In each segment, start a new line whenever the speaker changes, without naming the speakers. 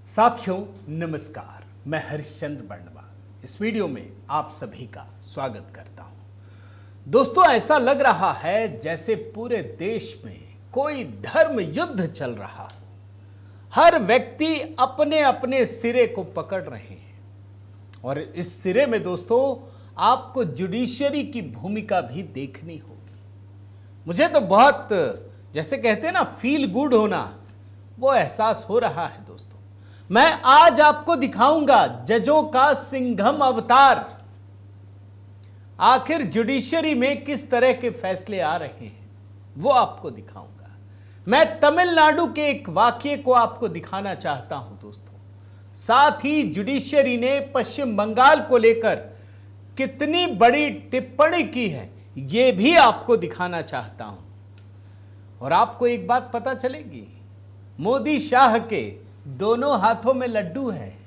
साथियों नमस्कार, मैं हरिश्चंद्र बर्णवाल इस वीडियो में आप सभी का स्वागत करता हूं। दोस्तों, ऐसा लग रहा है जैसे पूरे देश में कोई धर्म युद्ध चल रहा हो। हर व्यक्ति अपने अपने सिरे को पकड़ रहे हैं और इस सिरे में दोस्तों आपको जुडिशरी की भूमिका भी देखनी होगी। मुझे तो बहुत, जैसे कहते हैं ना, फील गुड होना, वो एहसास हो रहा है दोस्तों। मैं आज आपको दिखाऊंगा जजों का सिंघम अवतार। आखिर जुडिशरी में किस तरह के फैसले आ रहे हैं वो आपको दिखाऊंगा। मैं तमिलनाडु के एक वाकये को आपको दिखाना चाहता हूं दोस्तों। साथ ही जुडिशरी ने पश्चिम बंगाल को लेकर कितनी बड़ी टिप्पणी की है ये भी आपको दिखाना चाहता हूं। और आपको एक बात पता चलेगी, मोदी शाह के दोनों हाथों में लड्डू है।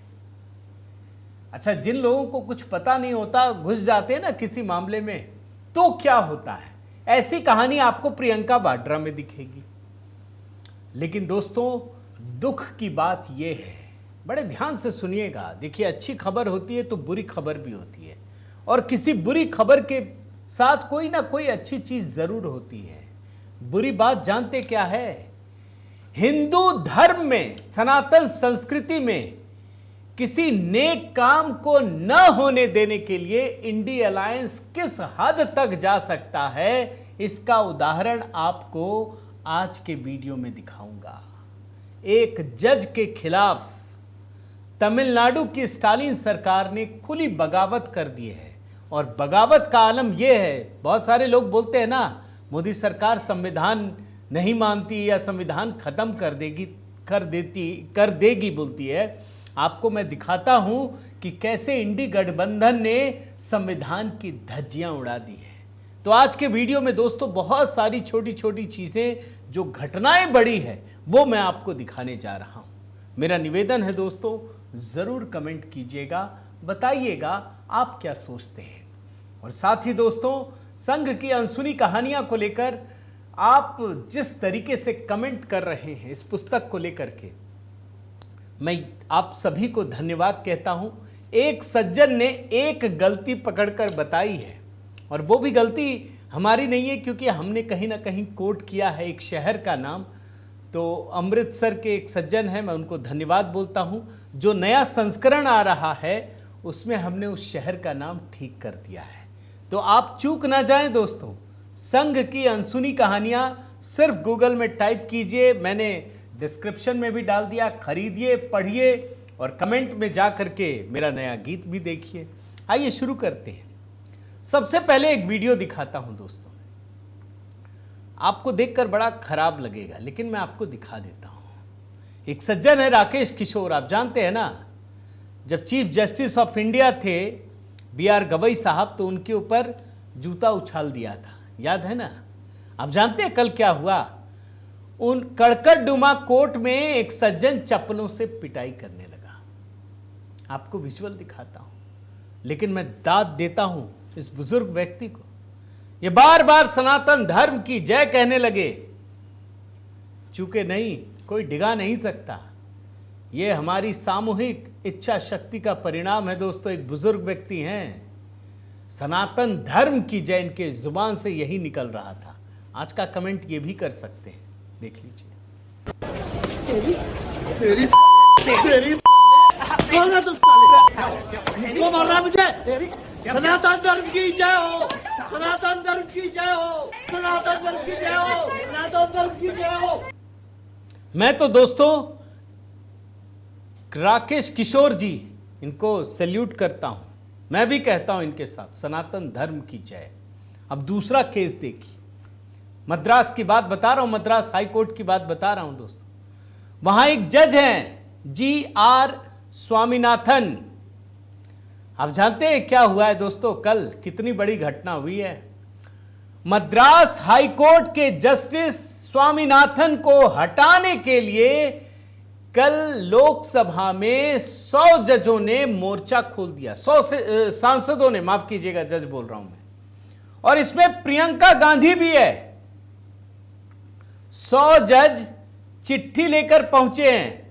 अच्छा, जिन लोगों को कुछ पता नहीं होता, घुस जाते हैं ना किसी मामले में, तो क्या होता है, ऐसी कहानी आपको प्रियंका वाड्रा में दिखेगी। लेकिन दोस्तों, दुख की बात यह है, बड़े ध्यान से सुनिएगा। देखिए, अच्छी खबर होती है तो बुरी खबर भी होती है, और किसी बुरी खबर के साथ कोई ना कोई अच्छी चीज जरूर होती है। बुरी बात जानते क्या है? हिंदू धर्म में, सनातन संस्कृति में किसी नेक काम को न होने देने के लिए इंडी अलायंस किस हद तक जा सकता है, इसका उदाहरण आपको आज के वीडियो में दिखाऊंगा। एक जज के खिलाफ तमिलनाडु की स्टालिन सरकार ने खुली बगावत कर दी है। और बगावत का आलम यह है, बहुत सारे लोग बोलते हैं ना, मोदी सरकार संविधान नहीं मानती या संविधान खत्म कर देगी बोलती है। आपको मैं दिखाता हूं कि कैसे इंडी गठबंधन ने संविधान की धज्जियां उड़ा दी है। तो आज के वीडियो में दोस्तों बहुत सारी छोटी छोटी चीजें, जो घटनाएं बड़ी है, वो मैं आपको दिखाने जा रहा हूं। मेरा निवेदन है दोस्तों, जरूर कमेंट कीजिएगा, बताइएगा आप क्या सोचते हैं। और साथ ही दोस्तों, संघ की अनसुनी कहानियां को लेकर आप जिस तरीके से कमेंट कर रहे हैं इस पुस्तक को लेकर के, मैं आप सभी को धन्यवाद कहता हूं। एक सज्जन ने एक गलती पकड़कर बताई है, और वो भी गलती हमारी नहीं है, क्योंकि हमने कहीं ना कहीं कोट किया है एक शहर का नाम। तो अमृतसर के एक सज्जन हैं, मैं उनको धन्यवाद बोलता हूं। जो नया संस्करण आ रहा है उसमें हमने उस शहर का नाम ठीक कर दिया है। तो आप चूक ना जाएं दोस्तों। संघ की अनसुनी कहानियां सिर्फ गूगल में टाइप कीजिए, मैंने डिस्क्रिप्शन में भी डाल दिया, खरीदिए, पढ़िए और कमेंट में जा करके मेरा नया गीत भी देखिए। आइए शुरू करते हैं। सबसे पहले एक वीडियो दिखाता हूं दोस्तों, आपको देखकर बड़ा खराब लगेगा, लेकिन मैं आपको दिखा देता हूं। एक सज्जन है राकेश किशोर, आप जानते हैं ना, जब चीफ जस्टिस ऑफ इंडिया थे BR गवई साहब, तो उनके ऊपर जूता उछाल दिया था, याद है ना। आप जानते हैं कल क्या हुआ? उन कड़कड़डुमा कोर्ट में एक सज्जन चप्पलों से पिटाई करने लगा। आपको विजुअल दिखाता हूं, लेकिन मैं दाद देता हूं इस बुजुर्ग व्यक्ति को। ये बार बार सनातन धर्म की जय कहने लगे, चूंकि नहीं, कोई डिगा नहीं सकता। ये हमारी सामूहिक इच्छा शक्ति का परिणाम है दोस्तों। एक बुजुर्ग व्यक्ति हैं, सनातन धर्म की जय इनके जुबान से यही निकल रहा था। आज का कमेंट ये भी कर सकते हैं, देख लीजिए।
सनातन धर्म की जय हो, सनातन धर्म की जय हो, सनातन धर्म की जय हो, सनातन धर्म की जय हो।
मैं तो दोस्तों राकेश किशोर जी, इनको सैल्यूट करता हूं। मैं भी कहता हूं इनके साथ, सनातन धर्म की जय। अब दूसरा केस देखिए, मद्रास की बात बता रहा हूं, मद्रास हाई कोर्ट की बात बता रहा हूं दोस्तों। वहां एक जज हैं GR स्वामीनाथन। आप जानते हैं क्या हुआ है दोस्तों? कल कितनी बड़ी घटना हुई है। मद्रास हाई कोर्ट के जस्टिस स्वामीनाथन को हटाने के लिए कल लोकसभा में 100 जजों ने मोर्चा खोल दिया। 100 सांसदों ने, माफ कीजिएगा, जज बोल रहा हूं मैं, और इसमें प्रियंका गांधी भी है। 100 जज चिट्ठी लेकर पहुंचे हैं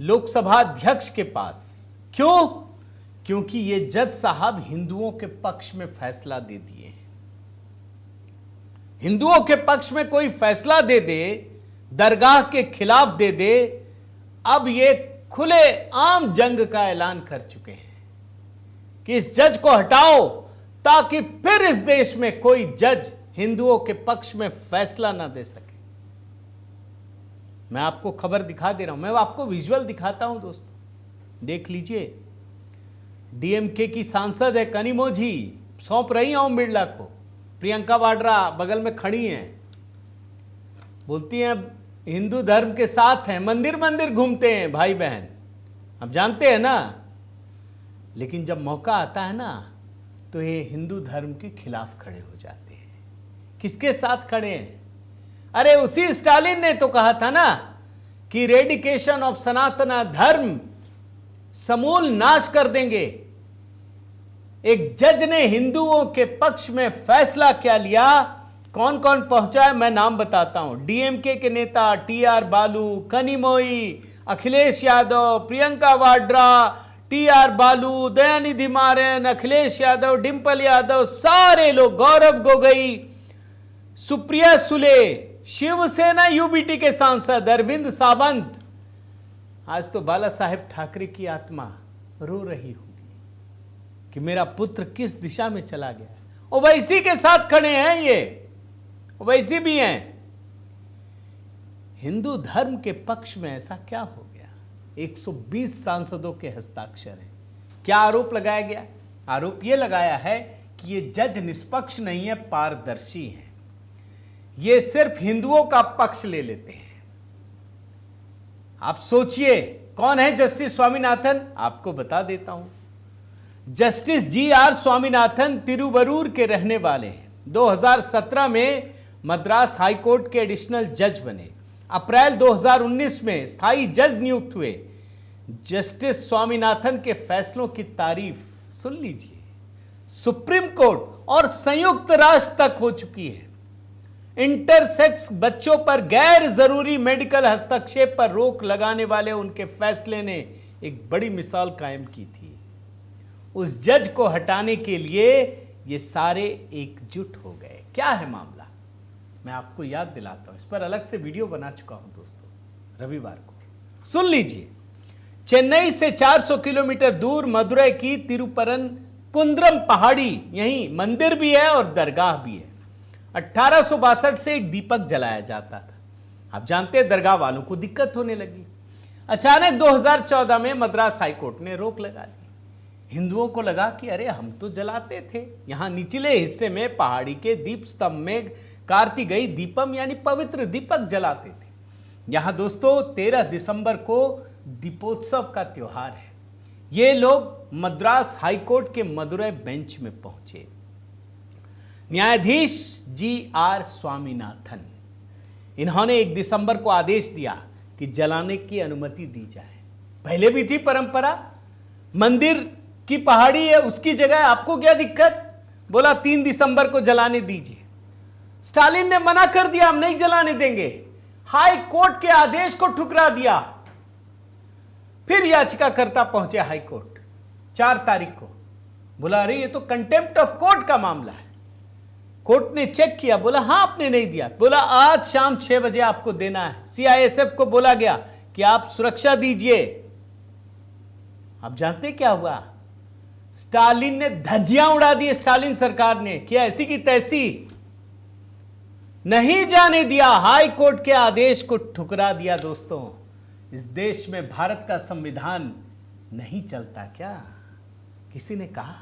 लोकसभा अध्यक्ष के पास। क्यों? क्योंकि ये जज साहब हिंदुओं के पक्ष में फैसला दे दिए हैं। हिंदुओं के पक्ष में कोई फैसला दे दे, दरगाह के खिलाफ दे दे, अब ये खुले आम जंग का ऐलान कर चुके हैं कि इस जज को हटाओ, ताकि फिर इस देश में कोई जज हिंदुओं के पक्ष में फैसला ना दे सके। मैं आपको खबर दिखा दे रहा हूं, मैं आपको विजुअल दिखाता हूं दोस्तों, देख लीजिए। डीएमके की सांसद है कनिमोझी, सौंप रही ओम बिरला को। प्रियंका वाड्रा बगल में खड़ी हैं, बोलती हैं हिंदू धर्म के साथ हैं, मंदिर मंदिर घूमते हैं भाई बहन, हम जानते हैं ना। लेकिन जब मौका आता है ना, तो ये हिंदू धर्म के खिलाफ खड़े हो जाते हैं। किसके साथ खड़े हैं? अरे उसी स्टालिन ने तो कहा था ना कि रेडिकेशन ऑफ सनातन धर्म, समूल नाश कर देंगे। एक जज ने हिंदुओं के पक्ष में फैसला क्या लिया, कौन कौन पहुंचा है मैं नाम बताता हूं। डीएमके के नेता टीआर बालू, कनिमोई, अखिलेश यादव, प्रियंका वाड्रा, टीआर बालू, दयानिधि मारन, अखिलेश यादव, डिंपल यादव, सारे लोग, गौरव गोगोई, सुप्रिया सुले, शिवसेना यूबीटी के सांसद अरविंद सावंत। आज तो बाला साहेब ठाकरे की आत्मा रो रही होगी कि मेरा पुत्र किस दिशा में चला गया। ओवैसी के साथ खड़े हैं, ये ओवैसी भी हैं। हिंदू धर्म के पक्ष में ऐसा क्या हो गया? 120 सांसदों के हस्ताक्षर हैं। क्या आरोप लगाया गया? आरोप यह लगाया है कि ये जज निष्पक्ष नहीं है, पारदर्शी हैं। ये सिर्फ हिंदुओं का पक्ष ले लेते हैं। आप सोचिए कौन है जस्टिस स्वामीनाथन? आपको बता देता हूं। जस्टिस जीआर स्वामीनाथन तिरुवरूर के रहने वाले हैं। 2017 में मद्रास हाईकोर्ट के एडिशनल जज बने। अप्रैल 2019 में स्थायी जज नियुक्त हुए। जस्टिस स्वामीनाथन के फैसलों की तारीफ सुन लीजिए, सुप्रीम कोर्ट और संयुक्त राष्ट्र तक हो चुकी है। इंटरसेक्स बच्चों पर गैर जरूरी मेडिकल हस्तक्षेप पर रोक लगाने वाले उनके फैसले ने एक बड़ी मिसाल कायम की थी। उस जज को हटाने के लिए ये सारे एकजुट हो गए। क्या है मामला, मैं आपको याद दिलाता हूं। इस पर अलग से वीडियो बना चुका हूं दोस्तों, रविवार को। सुन लीजिए। चेन्नई से 400 किलोमीटर दूर मदुरई की तिरुपरन कुंद्रम पहाड़ी, यहीं मंदिर भी है और दरगाह भी है। 1862 से एक दीपक जलाया जाता था। आप जानते हैं दरगाह वालों को दिक्कत होने लगी। अचानक 2014 में मद्रास हाईकोर्ट ने रोक लगा दी। हिंदुओं को लगा कि अरे हम तो जलाते थे। यहां निचले हिस्से में पहाड़ी के दीप स्तंभ में कार्तिकेय दीपम यानी पवित्र दीपक जलाते थे। यहां दोस्तों 13 दिसंबर को दीपोत्सव का त्योहार है। ये लोग मद्रास हाईकोर्ट के मदुरई बेंच में पहुंचे। न्यायाधीश जीआर स्वामीनाथन, इन्होंने 1 दिसंबर को आदेश दिया कि जलाने की अनुमति दी जाए। पहले भी थी परंपरा, मंदिर की पहाड़ी है उसकी जगह, आपको क्या दिक्कत? बोला 3 दिसंबर को जलाने दीजिए। स्टालिन ने मना कर दिया, हम नहीं जलाने देंगे। हाई कोर्ट के आदेश को ठुकरा दिया। फिर याचिकाकर्ता पहुंचे हाई कोर्ट 4 तारीख को। बोला अरे ये तो कंटेम्प्ट ऑफ कोर्ट का मामला है। कोर्ट ने चेक किया, बोला हां आपने नहीं दिया। बोला आज शाम 6 बजे आपको देना है। सीआईएसएफ को बोला गया कि आप सुरक्षा दीजिए। आप जानते क्या हुआ? स्टालिन ने धज्जियां उड़ा दी। स्टालिन सरकार ने किया ऐसी की तैसी, नहीं जाने दिया। हाई कोर्ट के आदेश को ठुकरा दिया। दोस्तों, इस देश में भारत का संविधान नहीं चलता क्या? किसी ने कहा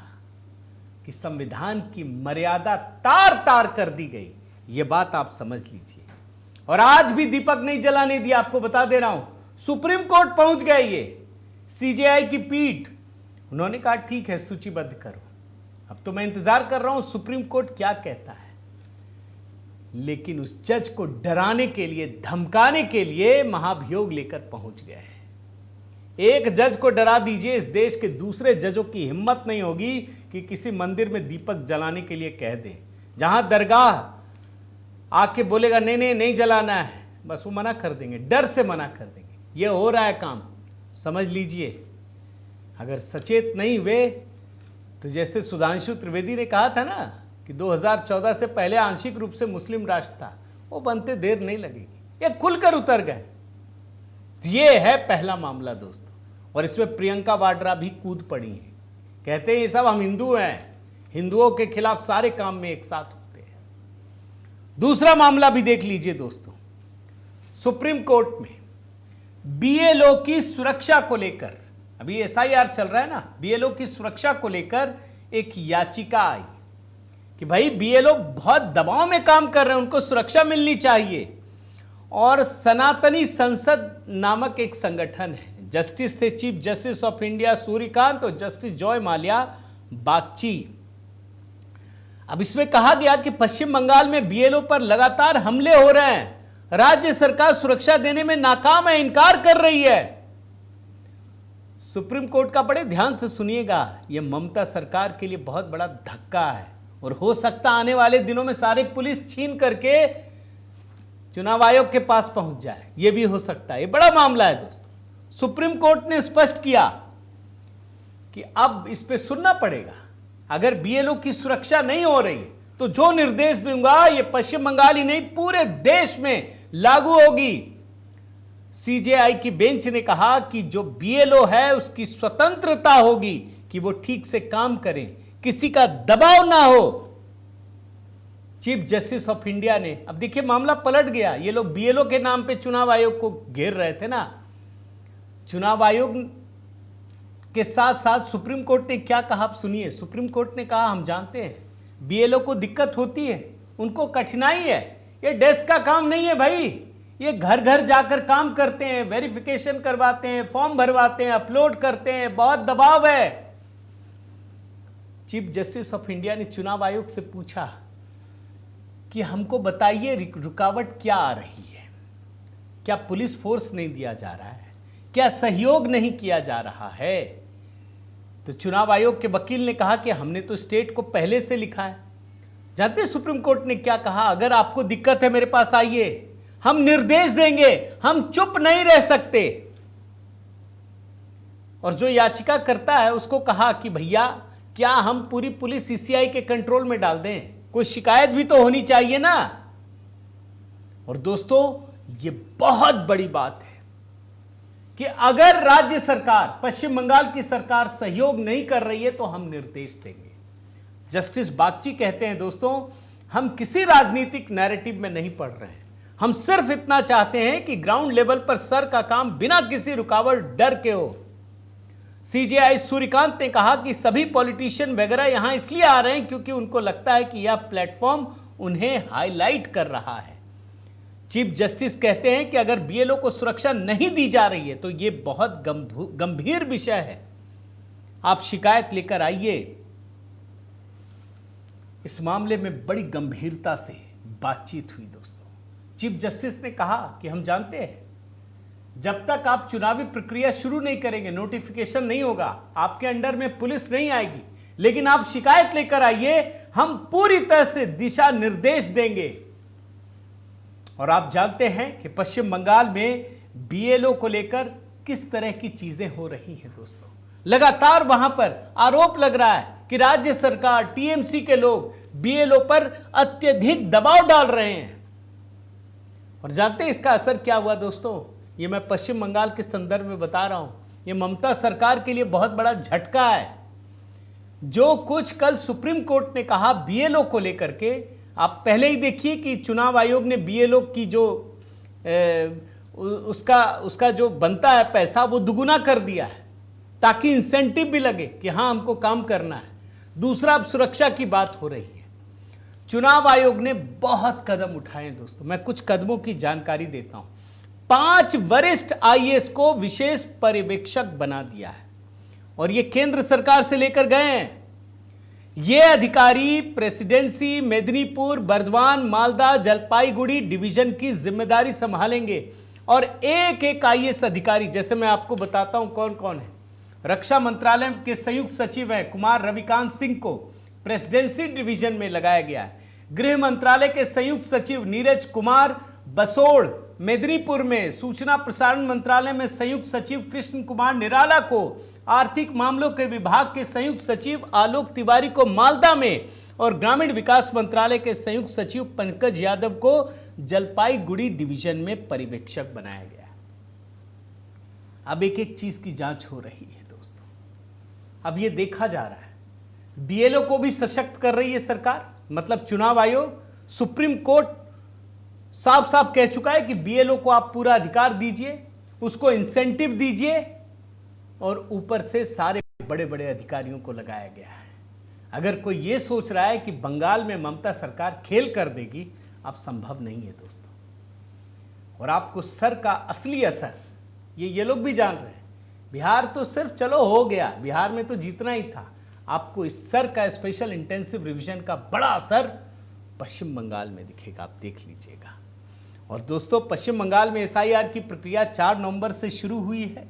कि संविधान की मर्यादा तार तार कर दी गई। यह बात आप समझ लीजिए। और आज भी दीपक नहीं जलाने दिया। आपको बता दे रहा हूं, सुप्रीम कोर्ट पहुंच गए। ये सीजेआई की पीठ, उन्होंने कहा ठीक है सूचीबद्ध करो। अब तो मैं इंतजार कर रहा हूं सुप्रीम कोर्ट क्या कहता है। लेकिन उस जज को डराने के लिए, धमकाने के लिए महाभियोग लेकर पहुंच गए हैं। एक जज को डरा दीजिए, इस देश के दूसरे जजों की हिम्मत नहीं होगी कि किसी मंदिर में दीपक जलाने के लिए कह दें। जहां दरगाह आके बोलेगा नहीं नहीं नहीं जलाना है, बस वो मना कर देंगे, डर से मना कर देंगे। ये हो रहा है काम। समझ लीजिए, अगर सचेत नहीं हुए तो जैसे सुधांशु त्रिवेदी ने कहा था ना कि 2014 से पहले आंशिक रूप से मुस्लिम राष्ट्र था, वो बनते देर नहीं लगेगी, ये खुलकर उतर गए। तो ये है पहला मामला दोस्तों, और इसमें प्रियंका वाड्रा भी कूद पड़ी हैं, कहते हैं ये सब हम हिंदू हैं, हिंदुओं के खिलाफ सारे काम में एक साथ होते हैं। दूसरा मामला भी देख लीजिए दोस्तों, सुप्रीम कोर्ट में बीएलओ की सुरक्षा को लेकर, अभी एसआईआर चल रहा है ना, बीएलओ की सुरक्षा को लेकर एक याचिका आई कि भाई बीएलओ बहुत दबाव में काम कर रहे हैं, उनको सुरक्षा मिलनी चाहिए। और सनातनी संसद नामक एक संगठन है, जस्टिस थे chief justice of India Suryakant और जस्टिस जॉय माल्या बागची। अब इसमें कहा गया कि पश्चिम बंगाल में बीएलओ पर लगातार हमले हो रहे हैं, राज्य सरकार सुरक्षा देने में नाकाम है, इनकार कर रही है। सुप्रीम कोर्ट का बड़े ध्यान से सुनिएगा, यह ममता सरकार के लिए बहुत बड़ा धक्का है, और हो सकता आने वाले दिनों में सारे पुलिस छीन करके चुनाव आयोग के पास पहुंच जाए, यह भी हो सकता है। यह बड़ा मामला है दोस्तों। सुप्रीम कोर्ट ने स्पष्ट किया कि अब इस पे सुनना पड़ेगा, अगर बीएलओ की सुरक्षा नहीं हो रही तो जो निर्देश दूंगा ये पश्चिम बंगाल ही नहीं पूरे देश में लागू होगी। सीजेआई की बेंच ने कहा कि जो बीएलओ है उसकी स्वतंत्रता होगी कि वो ठीक से काम करें, किसी का दबाव ना हो। चीफ जस्टिस ऑफ इंडिया ने, अब देखिए मामला पलट गया, ये लोग बीएलओ के नाम पे चुनाव आयोग को घेर रहे थे ना। चुनाव आयोग के साथ साथ सुप्रीम कोर्ट ने क्या कहा, आप सुनिए। सुप्रीम कोर्ट ने कहा हम जानते हैं बीएलओ को दिक्कत होती है, उनको कठिनाई है, ये डेस्क का काम नहीं है भाई, ये घर घर जाकर काम करते हैं, वेरिफिकेशन करवाते हैं, फॉर्म भरवाते हैं, अपलोड करते हैं, बहुत दबाव है। चीफ जस्टिस ऑफ इंडिया ने चुनाव आयोग से पूछा कि हमको बताइए रुकावट क्या आ रही है, क्या पुलिस फोर्स नहीं दिया जा रहा है, क्या सहयोग नहीं किया जा रहा है। तो चुनाव आयोग के वकील ने कहा कि हमने तो स्टेट को पहले से लिखा है। जानते हैं सुप्रीम कोर्ट ने क्या कहा, अगर आपको दिक्कत है मेरे पास आइए, हम निर्देश देंगे, हम चुप नहीं रह सकते। और जो याचिका करता है उसको कहा कि भैया क्या हम पूरी पुलिस सीसीआई के कंट्रोल में डाल दें, कोई शिकायत भी तो होनी चाहिए ना। और दोस्तों ये बहुत बड़ी बात है कि अगर राज्य सरकार, पश्चिम बंगाल की सरकार सहयोग नहीं कर रही है तो हम निर्देश देंगे। जस्टिस बागची कहते हैं दोस्तों, हम किसी राजनीतिक नैरेटिव में नहीं पड़ रहे हैं, हम सिर्फ इतना चाहते हैं कि ग्राउंड लेवल पर सर का काम बिना किसी रुकावट डर के हो। सीजेआई सूर्यकांत ने कहा कि सभी पॉलिटिशियन वगैरह यहां इसलिए आ रहे हैं क्योंकि उनको लगता है कि यह प्लेटफॉर्म उन्हें हाईलाइट कर रहा है। चीफ जस्टिस कहते हैं कि अगर बीएलओ को सुरक्षा नहीं दी जा रही है तो यह बहुत गंभीर विषय है, आप शिकायत लेकर आइए। इस मामले में बड़ी गंभीरता से बातचीत हुई दोस्तों। चीफ जस्टिस ने कहा कि हम जानते हैं जब तक आप चुनावी प्रक्रिया शुरू नहीं करेंगे, नोटिफिकेशन नहीं होगा, आपके अंडर में पुलिस नहीं आएगी, लेकिन आप शिकायत लेकर आइए, हम पूरी तरह से दिशा निर्देश देंगे। और आप जानते हैं कि पश्चिम बंगाल में बीएलओ को लेकर किस तरह की चीजें हो रही हैं दोस्तों। लगातार वहां पर आरोप लग रहा है कि राज्य सरकार, टीएमसी के लोग बीएलओ पर अत्यधिक दबाव डाल रहे हैं। और जानते हैं इसका असर क्या हुआ दोस्तों, ये मैं पश्चिम बंगाल के संदर्भ में बता रहा हूं, ये ममता सरकार के लिए बहुत बड़ा झटका है। जो कुछ कल सुप्रीम कोर्ट ने कहा बीएलओ को लेकर के, आप पहले ही देखिए कि चुनाव आयोग ने बीएलओ की जो उसका जो बनता है पैसा वो दुगुना कर दिया है ताकि इंसेंटिव भी लगे कि हां हमको काम करना है। दूसरा, अब सुरक्षा की बात हो रही है। चुनाव आयोग ने बहुत कदम उठाए हैं दोस्तों, मैं कुछ कदमों की जानकारी देता हूं। 5 वरिष्ठ आईएएस को विशेष पर्यवेक्षक बना दिया है और ये केंद्र सरकार से लेकर गए हैं। ये अधिकारी प्रेसिडेंसी, मेदिनीपुर, बर्दवान, मालदा, जलपाईगुड़ी डिवीजन की जिम्मेदारी संभालेंगे। और एक एक आईएएस अधिकारी, जैसे मैं आपको बताता हूं कौन कौन है। रक्षा मंत्रालय के संयुक्त सचिव हैं कुमार रविकांत सिंह को प्रेसिडेंसी डिवीजन में लगाया गया है। गृह मंत्रालय के संयुक्त सचिव नीरज कुमार बसोड़ मेदिनीपुर में सूचना प्रसारण मंत्रालय में संयुक्त सचिव कृष्ण कुमार निराला को, आर्थिक मामलों के विभाग के संयुक्त सचिव आलोक तिवारी को मालदा में और ग्रामीण विकास मंत्रालय के संयुक्त सचिव पंकज यादव को जलपाईगुड़ी डिवीजन में पर्यवेक्षक बनाया गया। अब एक एक चीज की जांच हो रही है दोस्तों। अब ये देखा जा रहा है बीएलओ को भी सशक्त कर रही है सरकार। मतलब चुनाव आयोग, सुप्रीम कोर्ट साफ साफ कह चुका है कि बीएलओ को आप पूरा अधिकार दीजिए, उसको इंसेंटिव दीजिए, और ऊपर से सारे बड़े बड़े अधिकारियों को लगाया गया है। अगर कोई ये सोच रहा है कि बंगाल में ममता सरकार खेल कर देगी, अब संभव नहीं है दोस्तों। और आपको सर का असली असर ये लोग भी जान रहे हैं। बिहार तो सिर्फ चलो हो गया, बिहार में तो जीतना ही था। आपको इस सर का स्पेशल इंटेंसिव रिवीजन का बड़ा असर पश्चिम बंगाल में दिखेगा, आप देख लीजिएगा। और दोस्तों, पश्चिम बंगाल में एसआईआर की प्रक्रिया 4 नवंबर से शुरू हुई है,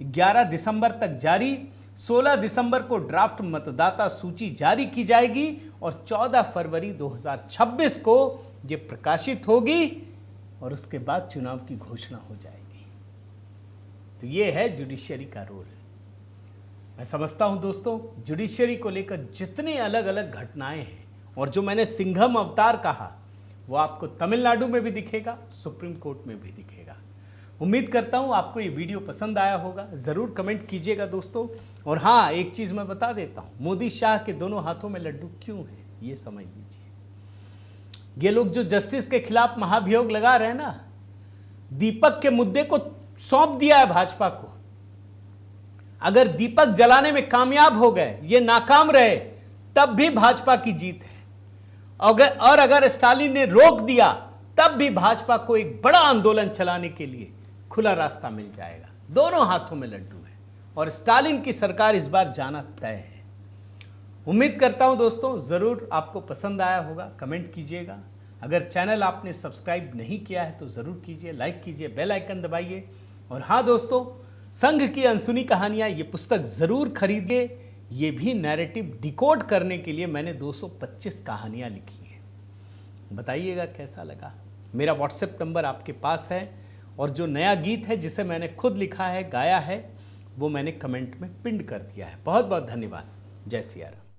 11 दिसंबर तक जारी। 16 दिसंबर को ड्राफ्ट मतदाता सूची जारी की जाएगी और 14 फरवरी 2026 को ये प्रकाशित होगी और उसके बाद चुनाव की घोषणा हो जाएगी। तो ये है जुडिशरी का रोल। मैं समझता हूं दोस्तों, जुडिशरी को लेकर जितनी अलग अलग घटनाएं हैं और जो मैंने सिंघम अवतार कहा, वो आपको तमिलनाडु में भी दिखेगा, सुप्रीम कोर्ट में भी दिखेगा। उम्मीद करता हूं आपको ये वीडियो पसंद आया होगा। जरूर कमेंट कीजिएगा दोस्तों। और हाँ, एक चीज मैं बता देता हूं, मोदी शाह के दोनों हाथों में लड्डू क्यों है ये समझ लीजिए। ये लोग जो जस्टिस के खिलाफ महाभियोग लगा रहे हैं ना, दीपक के मुद्दे को सौंप दिया है भाजपा को। अगर दीपक जलाने में कामयाब हो गए, ये नाकाम रहे, तब भी भाजपा की जीत है। और अगर स्टालिन ने रोक दिया, तब भी भाजपा को एक बड़ा आंदोलन चलाने के लिए खुला रास्ता मिल जाएगा। दोनों हाथों में लड्डू है और स्टालिन की सरकार इस बार जाना तय है। उम्मीद करता हूं दोस्तों जरूर आपको पसंद आया होगा। कमेंट कीजिएगा। अगर चैनल आपने सब्सक्राइब नहीं किया है तो जरूर कीजिए, लाइक कीजिए, बेल आइकन दबाइए। और हाँ दोस्तों, संघ की अनसुनी कहानियां ये पुस्तक जरूर खरीदिए। ये भी नैरेटिव डिकोड करने के लिए मैंने 225 कहानियां लिखी हैं। बताइएगा कैसा लगा। मेरा व्हाट्सएप नंबर आपके पास है और जो नया गीत है जिसे मैंने खुद लिखा है, गाया है, वो मैंने कमेंट में पिन कर दिया है। बहुत बहुत धन्यवाद। जय सिया राम।